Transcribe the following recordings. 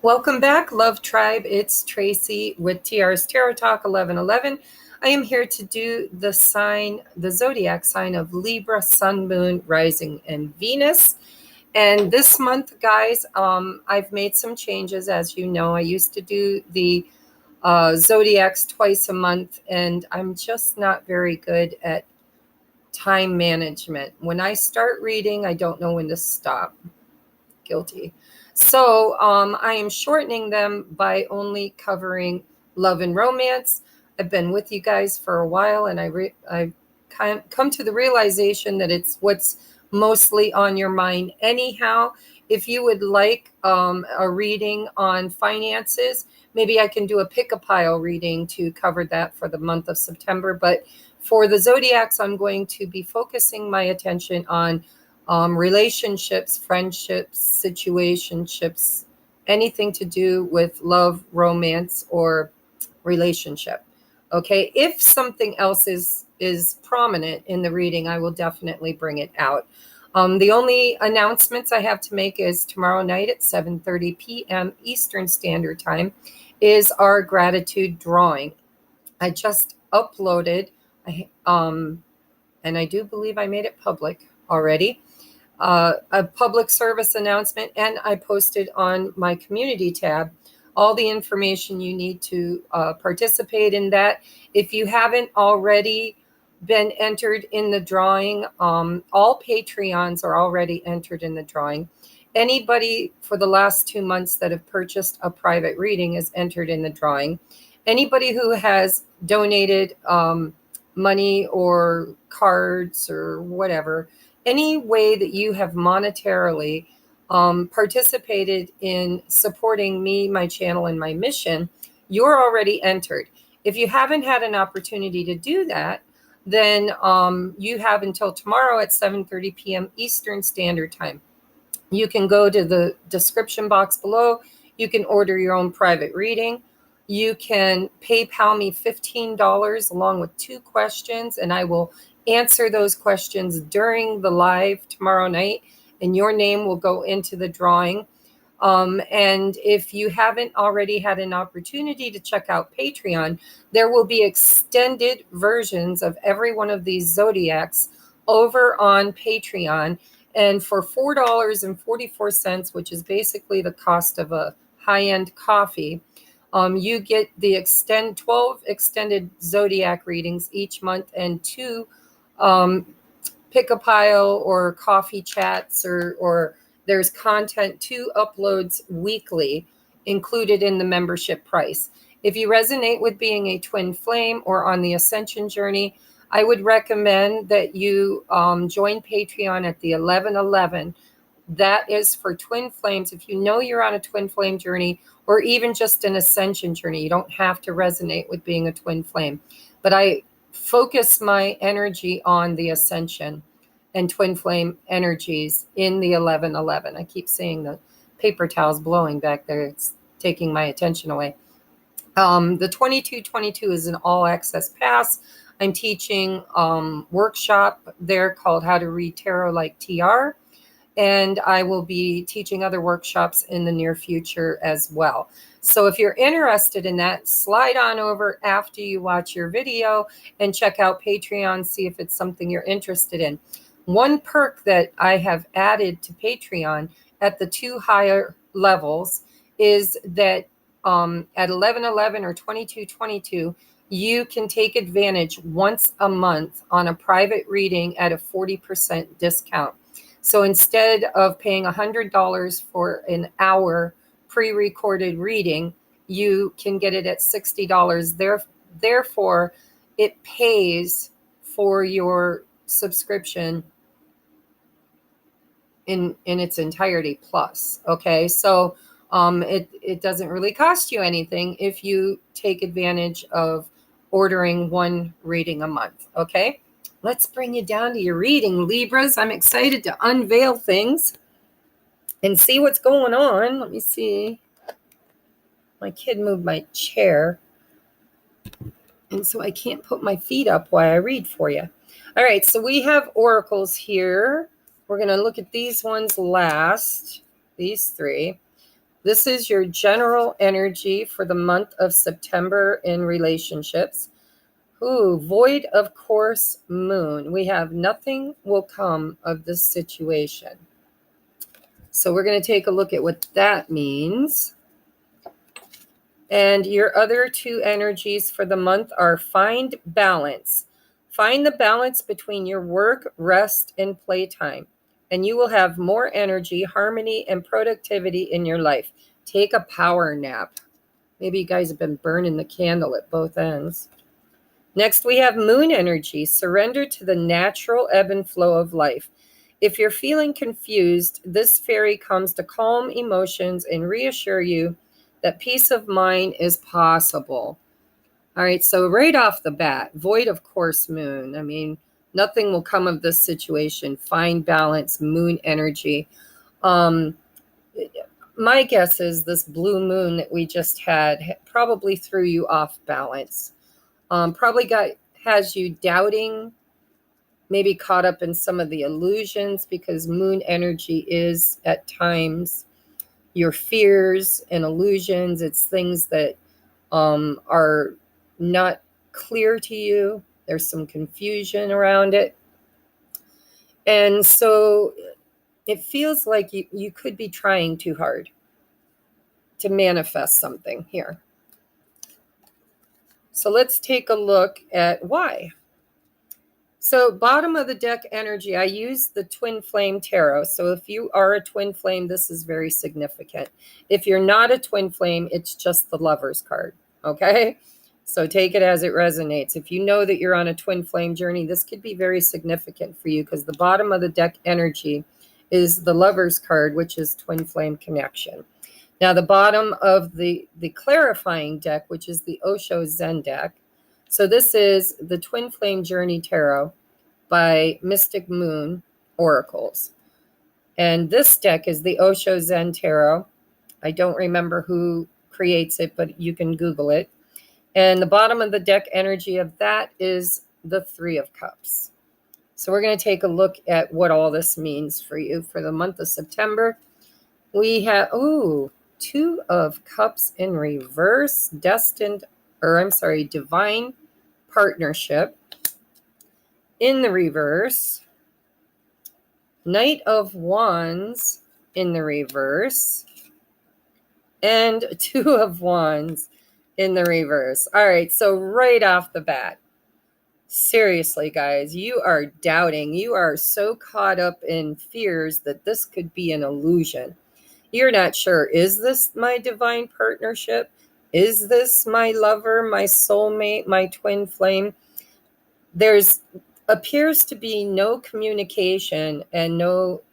Welcome back, Love Tribe. It's Tracy with TR's Tarot Talk 1111. I am here to do the zodiac sign of Libra, Sun, Moon, Rising, and Venus. And this month, guys, I've made some changes. As you know, I used to do the zodiacs twice a month, and I'm just not very good at time management. When I start reading, I don't know when to stop. Guilty. So I am shortening them by only covering love and romance. I've been with you guys for a while, and I've come to the realization that it's what's mostly on your mind anyhow. If you would like a reading on finances, maybe I can do a pick-a-pile reading to cover that for the month of September. But for the zodiacs, I'm going to be focusing my attention on relationships, friendships, situationships, anything to do with love, romance, or relationship. Okay, if something else is prominent in the reading, I will definitely bring it out. The only announcements I have to make is tomorrow night at 7:30 p.m. Eastern Standard Time is our gratitude drawing. I just uploaded, and I do believe I made it public already, a public service announcement, and I posted on my community tab all the information you need to participate in that. If you haven't already been entered in the drawing, all Patreons are already entered in the drawing. Anybody for the last 2 months that have purchased a private reading is entered in the drawing. Anybody who has donated money or cards or whatever, any way that you have monetarily participated in supporting me, my channel, and my mission, you're already entered. If you haven't had an opportunity to do that, then you have until tomorrow at 7:30 p.m. Eastern Standard Time. You can go to the description box below. You can order your own private reading. You can PayPal me $15 along with 2 questions, and I will answer those questions during the live tomorrow night, and your name will go into the drawing. And if you haven't already had an opportunity to check out Patreon, there will be extended versions of every one of these zodiacs over on Patreon. And for $4.44, which is basically the cost of a high-end coffee, you get the 12 extended zodiac readings each month, and 2 pick-a-pile or coffee chats, or there's content, 2 uploads weekly included in the membership price. If you resonate with being a twin flame or on the ascension journey, I would recommend that you join Patreon at the 1111. That is for twin flames. If you know you're on a twin flame journey, or even just an ascension journey, you don't have to resonate with being a twin flame. But I focus my energy on the ascension and twin flame energies in the 1111. I keep seeing the paper towels blowing back there. It's taking my attention away. The 2222 is an all access pass. I'm teaching workshop there called How to Read Tarot Like TR. And I will be teaching other workshops in the near future as well. So if you're interested in that, slide on over after you watch your video and check out Patreon, see if it's something you're interested in. One perk that I have added to Patreon at the 2 higher levels is that at 1111 or 2222, you can take advantage once a month on a private reading at a 40% discount. So instead of paying $100 for an hour pre-recorded reading, you can get it at $60. Therefore, it pays for your subscription in its entirety plus. Okay, so it doesn't really cost you anything if you take advantage of ordering 1 reading a month. Okay. Let's bring you down to your reading, Libras. I'm excited to unveil things and see what's going on. Let me see. My kid moved my chair, and so I can't put my feet up while I read for you. All right, so we have oracles here. We're going to look at these ones last, these 3. This is your general energy for the month of September in relationships. Ooh, void of course moon. We have nothing will come of this situation. So we're going to take a look at what that means. And your other two energies for the month are find balance. Find the balance between your work, rest, and playtime, and you will have more energy, harmony, and productivity in your life. Take a power nap. Maybe you guys have been burning the candle at both ends. Next, we have moon energy. Surrender to the natural ebb and flow of life. If you're feeling confused, this fairy comes to calm emotions and reassure you that peace of mind is possible. All right, so right off the bat, void of course moon. I mean, nothing will come of this situation. Find balance, moon energy. My guess is this blue moon that we just had probably threw you off balance. Probably has you doubting, maybe caught up in some of the illusions, because moon energy is at times your fears and illusions. It's things that are not clear to you. There's some confusion around it. And so it feels like you could be trying too hard to manifest something here. So let's take a look at why. So bottom of the deck energy, I use the Twin Flame Tarot. So if you are a Twin Flame, this is very significant. If you're not a Twin Flame, it's just the Lover's card, okay? So take it as it resonates. If you know that you're on a Twin Flame journey, this could be very significant for you, because the bottom of the deck energy is the Lover's card, which is Twin Flame connection. Now the bottom of the clarifying deck, which is the Osho Zen deck. So this is the Twin Flame Journey Tarot by Mystic Moon Oracles. And this deck is the Osho Zen Tarot. I don't remember who creates it, but you can Google it. And the bottom of the deck energy of that is the Three of Cups. So we're going to take a look at what all this means for you for the month of September. We have, Two of Cups in reverse, divine partnership in the reverse, Knight of Wands in the reverse, and Two of Wands in the reverse. All right, so right off the bat, seriously, guys, you are doubting. You are so caught up in fears that this could be an illusion. You're not sure, is this my divine partnership? Is this my lover, my soulmate, my twin flame? There's appears to be no communication and no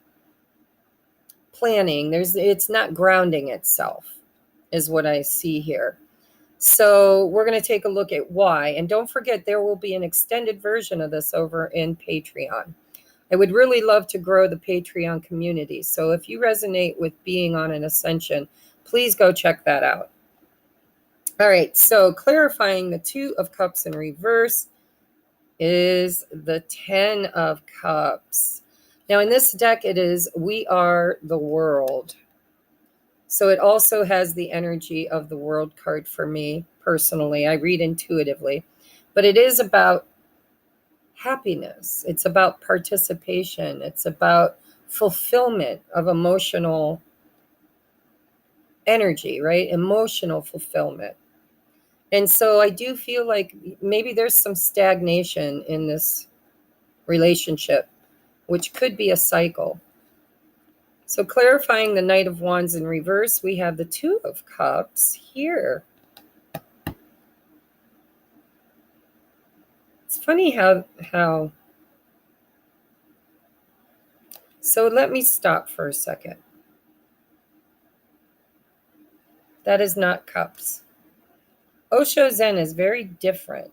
planning. It's not grounding itself, is what I see here. So we're going to take a look at why. And don't forget, there will be an extended version of this over in Patreon. I would really love to grow the Patreon community. So if you resonate with being on an ascension, please go check that out. All right, so clarifying the Two of Cups in reverse is the Ten of Cups. Now in this deck, it is We Are the World. So it also has the energy of the World card for me personally. I read intuitively, but it is about happiness. It's about participation. It's about fulfillment of emotional energy, right? Emotional fulfillment. And so I do feel like maybe there's some stagnation in this relationship, which could be a cycle. So clarifying the Knight of Wands in reverse, we have the Two of Cups here. It's funny how. So let me stop for a second. That is not cups. Osho Zen is very different.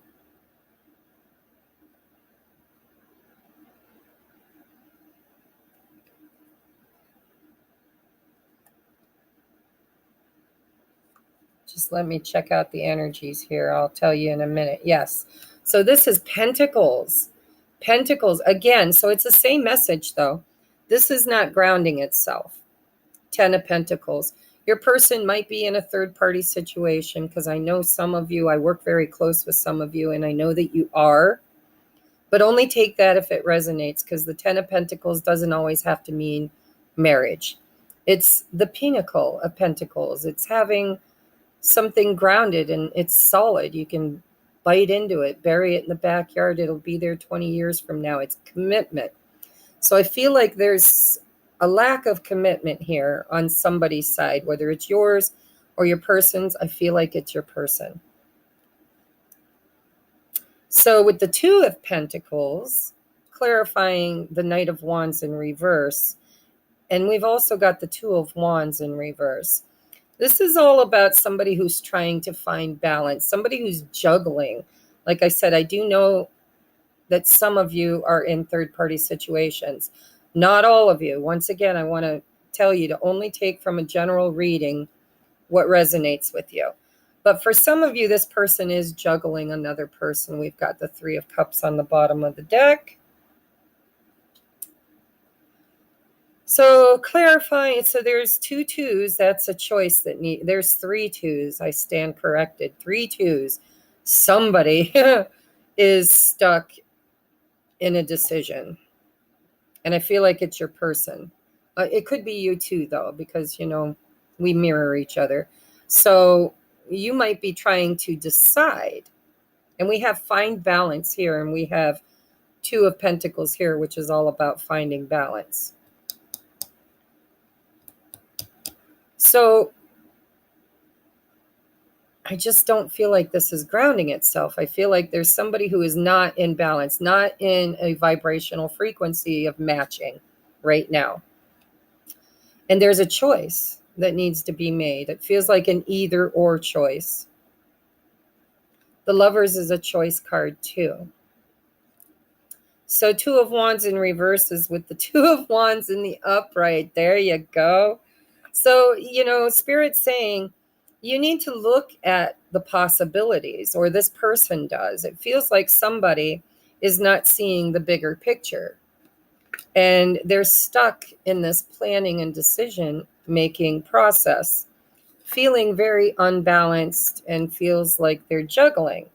Just let me check out the energies here. I'll tell you in a minute. Yes. So this is Pentacles. Pentacles again. So it's the same message though. This is not grounding itself. Ten of Pentacles. Your person might be in a third-party situation, because I know some of you, I work very close with some of you, and I know that you are. But only take that if it resonates, because the Ten of Pentacles doesn't always have to mean marriage. It's the pinnacle of pentacles. It's having something grounded and it's solid. You can bite into it, bury it in the backyard. It'll be there 20 years from now. It's commitment. So I feel like there's a lack of commitment here on somebody's side, whether it's yours or your person's. I feel like it's your person. So with the Two of Pentacles, clarifying the Knight of Wands in reverse, and we've also got the Two of Wands in reverse. This is all about somebody who's trying to find balance, somebody who's juggling. Like I said, I do know that some of you are in third-party situations. Not all of you. Once again, I want to tell you to only take from a general reading what resonates with you. But for some of you, this person is juggling another person. We've got the Three of Cups on the bottom of the deck. So clarifying, so there's 2 twos. That's a choice that there's 3 twos. I stand corrected. 3 twos. Somebody is stuck in a decision. And I feel like it's your person. It could be you too, though, because, we mirror each other. So you might be trying to decide. And we have find balance here. And we have Two of Pentacles here, which is all about finding balance. So I just don't feel like this is grounding itself. I feel like there's somebody who is not in balance, not in a vibrational frequency of matching right now. And there's a choice that needs to be made. It feels like an either or choice. The Lovers is a choice card too. So Two of Wands in reverse is with the Two of Wands in the upright. There you go. So, Spirit's saying you need to look at the possibilities, or this person does. It feels like somebody is not seeing the bigger picture. And they're stuck in this planning and decision-making process, feeling very unbalanced and feels like they're juggling.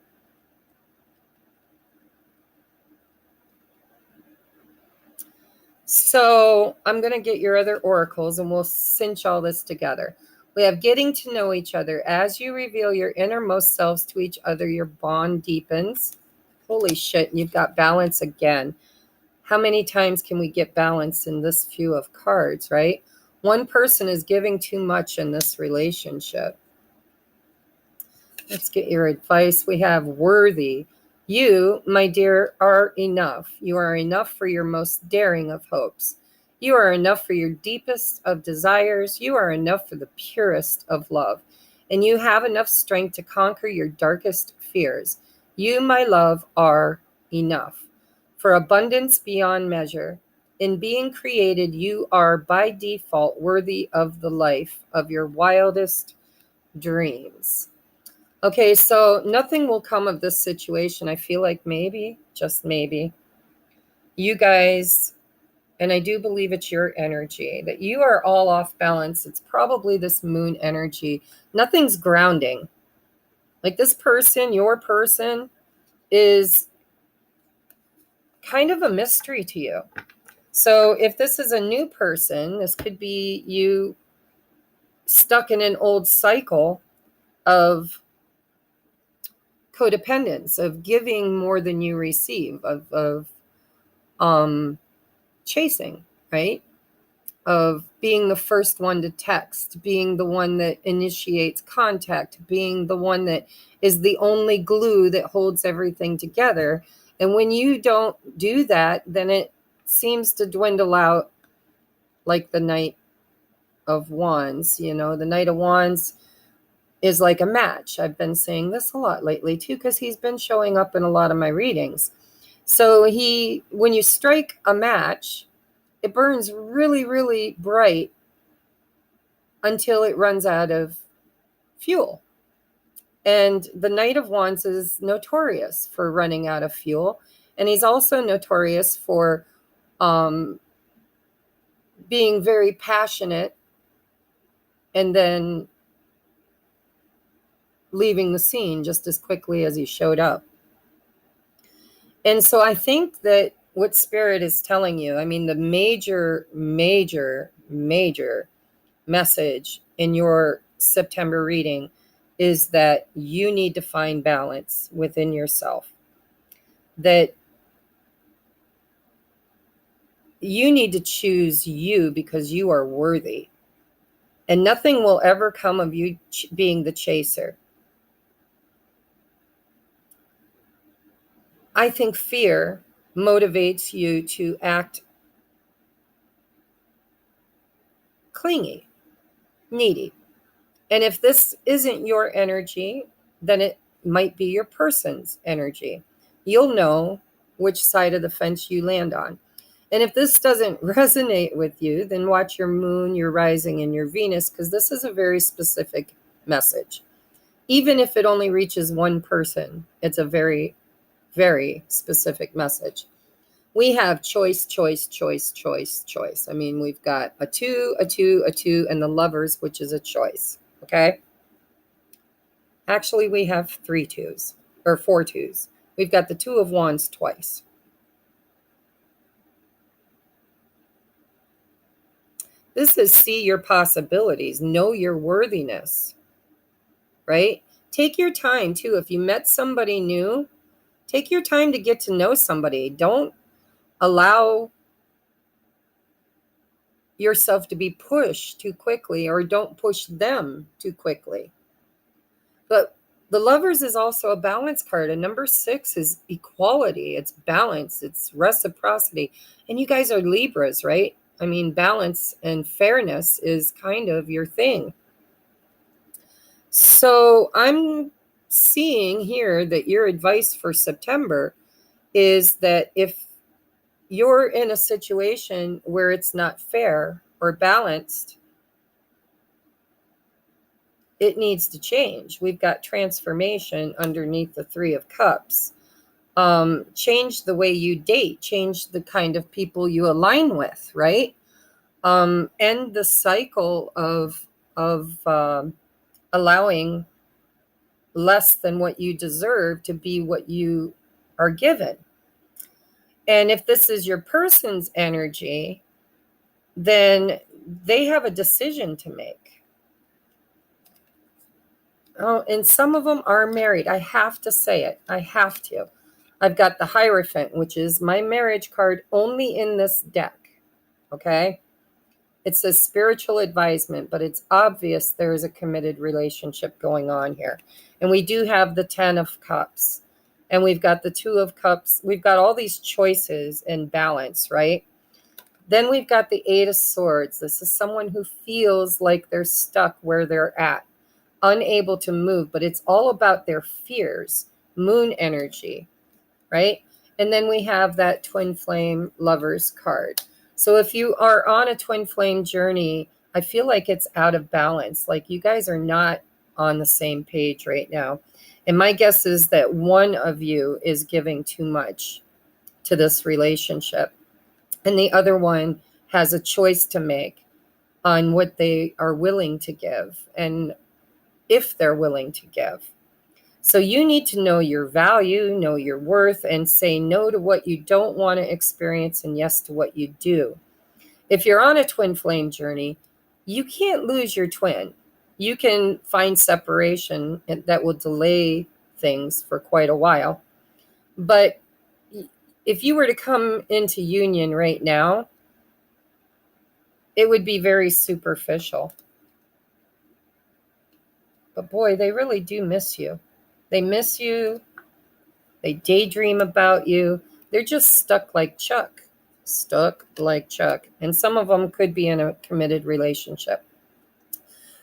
So I'm going to get your other oracles and we'll cinch all this together. We have getting to know each other. As you reveal your innermost selves to each other, your bond deepens. Holy shit, you've got balance again. How many times can we get balance in this few of cards, right? One person is giving too much in this relationship. Let's get your advice. We have worthy. You, my dear, are enough. You are enough for your most daring of hopes. You are enough for your deepest of desires. You are enough for the purest of love. And you have enough strength to conquer your darkest fears. You, my love, are enough. For abundance beyond measure. In being created, you are by default worthy of the life of your wildest dreams. Okay, so nothing will come of this situation. I feel like maybe, just maybe, you guys, and I do believe it's your energy, that you are all off balance. It's probably this moon energy. Nothing's grounding. Like this person, your person, is kind of a mystery to you. So if this is a new person, this could be you stuck in an old cycle of codependence, of giving more than you receive, of chasing, right? Of being the first one to text, being the one that initiates contact, being the one that is the only glue that holds everything together. And when you don't do that, then it seems to dwindle out like the Knight of Wands. The Knight of Wands is like a match. I've been saying this a lot lately too, because he's been showing up in a lot of my readings. So when you strike a match, it burns really, really bright until it runs out of fuel. And the Knight of Wands is notorious for running out of fuel. And he's also notorious for being very passionate and then leaving the scene just as quickly as he showed up. And so I think that what Spirit is telling you, I mean, the major message in your September reading is that you need to find balance within yourself, that you need to choose you because you are worthy, and nothing will ever come of you being the chaser. I think fear motivates you to act clingy, needy. And if this isn't your energy, then it might be your person's energy. You'll know which side of the fence you land on. And if this doesn't resonate with you, then watch your moon, your rising, and your Venus, because this is a very specific message. Even if it only reaches one person, it's a very, very specific message. We have choice. I mean, we've got a 2, a 2, a 2, and the Lovers, which is a choice. Okay? Actually, we have 3 2s, or 4 2s. We've got the 2 of Wands twice. This is see your possibilities, know your worthiness, right? Take your time, too. If you met somebody new, take your time to get to know somebody. Don't allow yourself to be pushed too quickly, or don't push them too quickly. But the Lovers is also a balance card. And number 6 is equality. It's balance. It's reciprocity. And you guys are Libras, right? I mean, balance and fairness is kind of your thing. So I'm seeing here that your advice for September is that if you're in a situation where it's not fair or balanced, it needs to change. We've got transformation underneath the 3 of Cups. Change the way you date, change the kind of people you align with, right? End the cycle of allowing less than what you deserve to be what you are given. And if this is your person's energy, then they have a decision to make. Oh, and some of them are married. I have to say it. I have to. I've got the Hierophant, which is my marriage card only in this deck. Okay? It says spiritual advisement, but it's obvious there is a committed relationship going on here. And we do have the 10 of Cups. And we've got the 2 of Cups. We've got all these choices and balance, right? Then we've got the 8 of Swords. This is someone who feels like they're stuck where they're at, unable to move, but it's all about their fears, moon energy, right? And then we have that twin flame Lovers card. So if you are on a twin flame journey, I feel like it's out of balance. Like you guys are not on the same page right now. And my guess is that one of you is giving too much to this relationship, and the other one has a choice to make on what they are willing to give and if they're willing to give. So you need to know your value, know your worth, and say no to what you don't want to experience and yes to what you do. If you're on a twin flame journey, you can't lose your twin. You can find separation that will delay things for quite a while. But if you were to come into union right now, it would be very superficial. But boy, they really do miss you. They miss you. They daydream about you. They're just stuck like Chuck. And some of them could be in a committed relationship.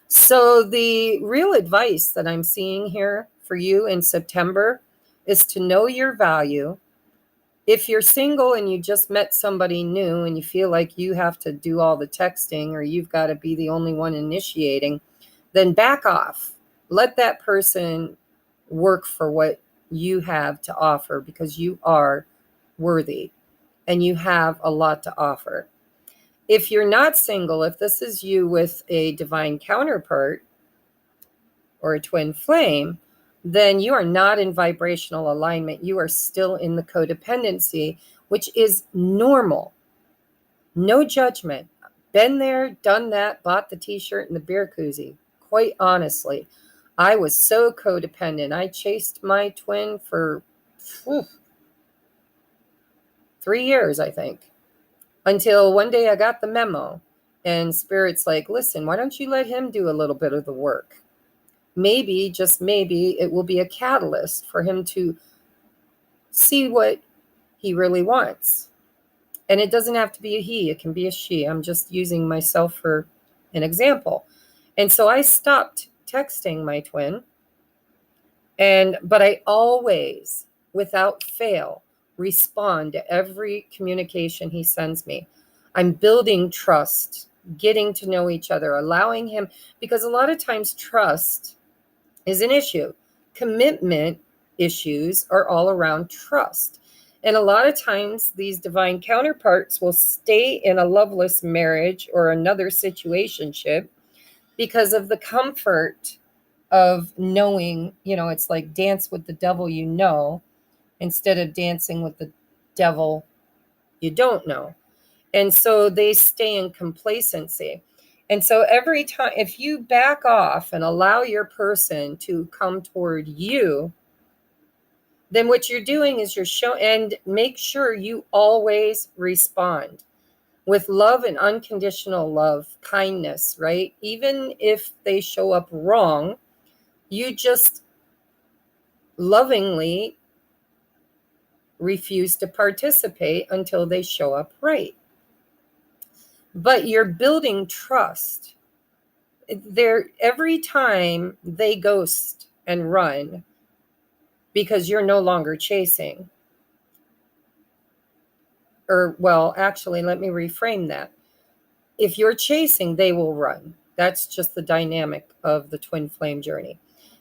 So the real advice that I'm seeing here for you in September is to know your value. If you're single and you just met somebody new and you feel like you have to do all the texting or you've got to be the only one initiating, then back off. Let that person work for what you have to offer, because you are worthy and you have a lot to offer. If you're not single, if this is you with a divine counterpart or a twin flame, then you are not in vibrational alignment. You are still in the codependency, which is normal. No judgment. Been there, done that, bought the t-shirt and the beer koozie. Quite honestly, I was so codependent. I chased my twin for 3 years, I think, until one day I got the memo and Spirit's like, listen, why don't you let him do a little bit of the work? Maybe, just maybe, it will be a catalyst for him to see what he really wants. And it doesn't have to be a he, it can be a she. I'm just using myself for an example. And so I stopped texting my twin, but I always, without fail, respond to every communication he sends me. I'm building trust, getting to know each other, allowing him, because a lot of times trust is an issue. Commitment issues are all around trust. And a lot of times these divine counterparts will stay in a loveless marriage or another situationship because of the comfort of knowing, it's like dance with the devil instead of dancing with the devil you don't know. And so they stay in complacency. And so every time, if you back off and allow your person to come toward you, then what you're doing is you're showing, and make sure you always respond with love and unconditional love, kindness, right? Even if they show up wrong, you just lovingly refuse to participate until they show up right. But you're building trust. Every time they ghost and run because you're no longer chasing, actually, let me reframe that. If you're chasing, they will run. That's just the dynamic of the twin flame journey.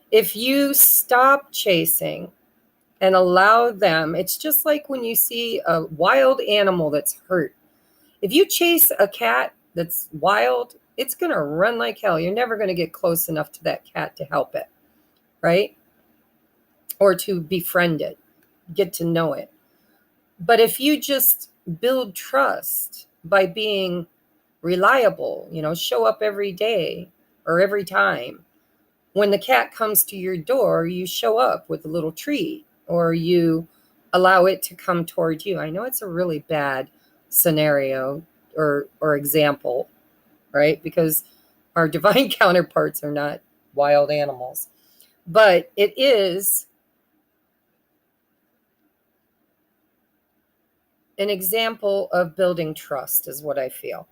If you stop chasing and allow them, it's just like when you see a wild animal that's hurt. If you chase a cat that's wild, it's going to run like hell. You're never going to get close enough to that cat to help it, right? Or to befriend it, get to know it. But if you just build trust by being reliable, show up every day or every time. When the cat comes to your door, you show up with a little treat or you allow it to come toward you. I know it's a really bad scenario or example, right? Because our divine counterparts are not wild animals. But it is an example of building trust is what I feel.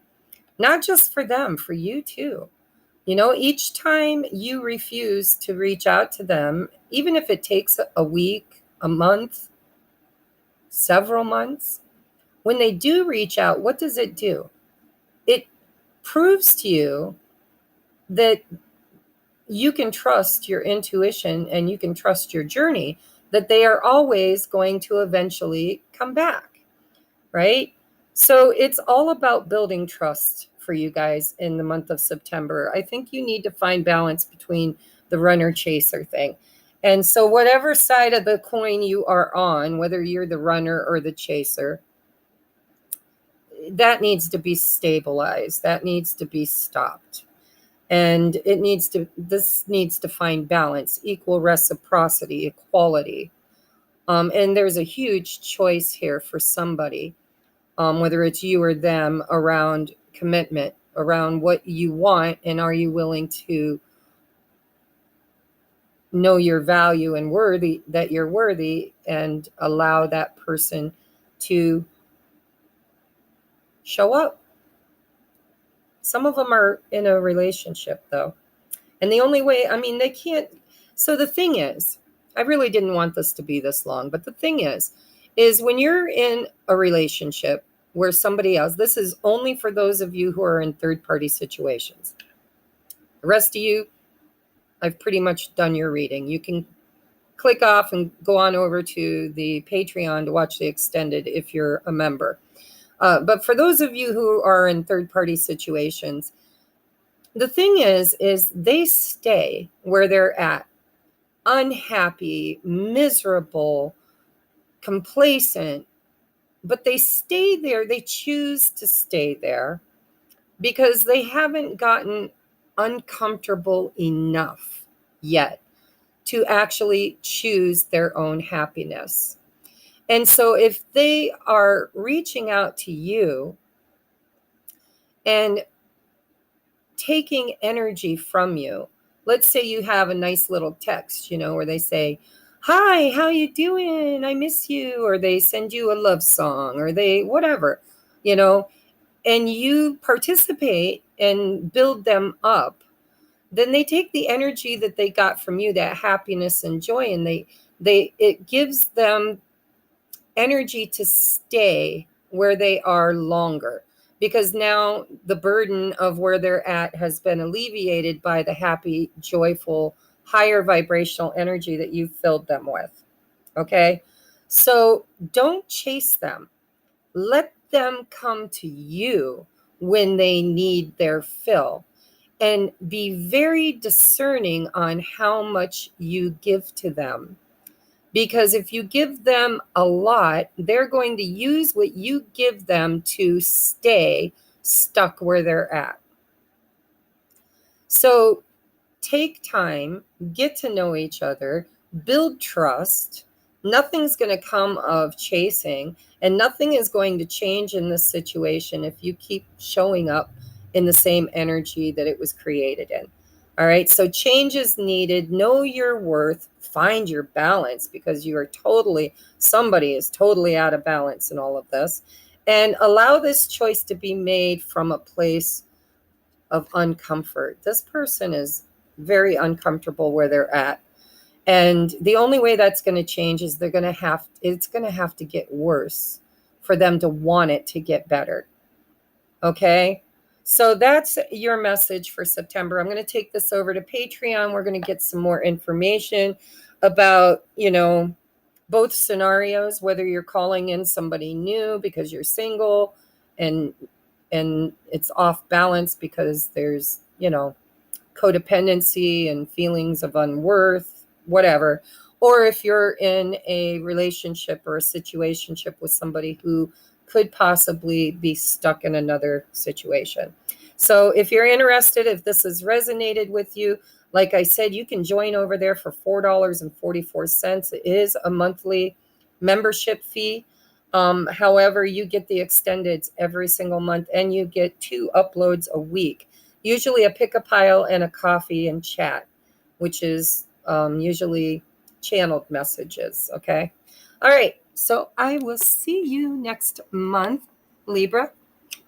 Not just for them, for you too. Each time you refuse to reach out to them, even if it takes a week, a month, several months, when they do reach out, what does it do? It proves to you that you can trust your intuition and you can trust your journey, that they are always going to eventually come back, right? So it's all about building trust for you guys in the month of September. I think you need to find balance between the runner chaser thing. And so whatever side of the coin you are on, whether you're the runner or the chaser, that needs to be stabilized. That needs to be stopped. And this needs to find balance, equal reciprocity, equality. And there's a huge choice here for somebody, whether it's you or them, around commitment, around what you want, and are you willing to know your value and that you're worthy, and allow that person to show up. Some of them are in a relationship though. And the only way, they can't. So the thing is, I really didn't want this to be this long, but the thing is when you're in a relationship where somebody else, this is only for those of you who are in third-party situations. The rest of you, I've pretty much done your reading. You can click off and go on over to the Patreon to watch the extended if you're a member. But for those of you who are in third-party situations, the thing is they stay where they're at, unhappy, miserable, complacent, but they stay there. They choose to stay there because they haven't gotten uncomfortable enough yet to actually choose their own happiness. And so if they are reaching out to you and taking energy from you, let's say you have a nice little text, where they say, "Hi, how you doing? I miss you." Or they send you a love song, or they whatever, and you participate and build them up, then they take the energy that they got from you, that happiness and joy, and it gives them energy to stay where they are longer, because now the burden of where they're at has been alleviated by the happy, joyful, higher vibrational energy that you've filled them with. Okay? So don't chase them. Let them come to you when they need their fill. And be very discerning on how much you give to them. Because if you give them a lot, they're going to use what you give them to stay stuck where they're at. So take time, get to know each other, build trust. Nothing's going to come of chasing, and nothing is going to change in this situation if you keep showing up in the same energy that it was created in. All right, so change is needed. Know your worth. Find your balance, because somebody is totally out of balance in all of this. And allow this choice to be made from a place of uncomfort. This person is very uncomfortable where they're at. And the only way that's going to change is it's going to have to get worse for them to want it to get better. Okay? So that's your message for September. I'm going to take this over to Patreon. We're going to get some more information about, both scenarios, whether you're calling in somebody new because you're single and it's off balance because there's, codependency and feelings of unworth, whatever. Or if you're in a relationship or a situationship with somebody who could possibly be stuck in another situation. So if you're interested, if this has resonated with you, like I said, you can join over there for $4.44. It is a monthly membership fee. However, you get the extendeds every single month, and you get 2 uploads a week, usually a pick-a-pile and a coffee and chat, which is usually channeled messages. Okay. All right. So I will see you next month, Libra.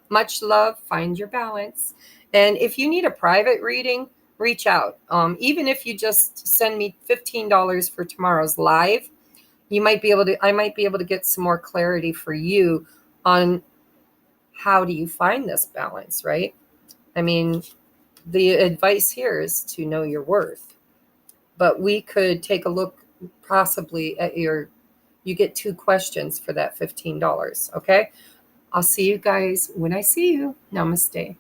Much love. Find your balance. And if you need a private reading, reach out. Even if you just send me $15 for tomorrow's live, I might be able to get some more clarity for you on how do you find this balance, right? I mean, the advice here is to know your worth. But we could take a look possibly at you get 2 questions for that $15. Okay. I'll see you guys when I see you. Namaste.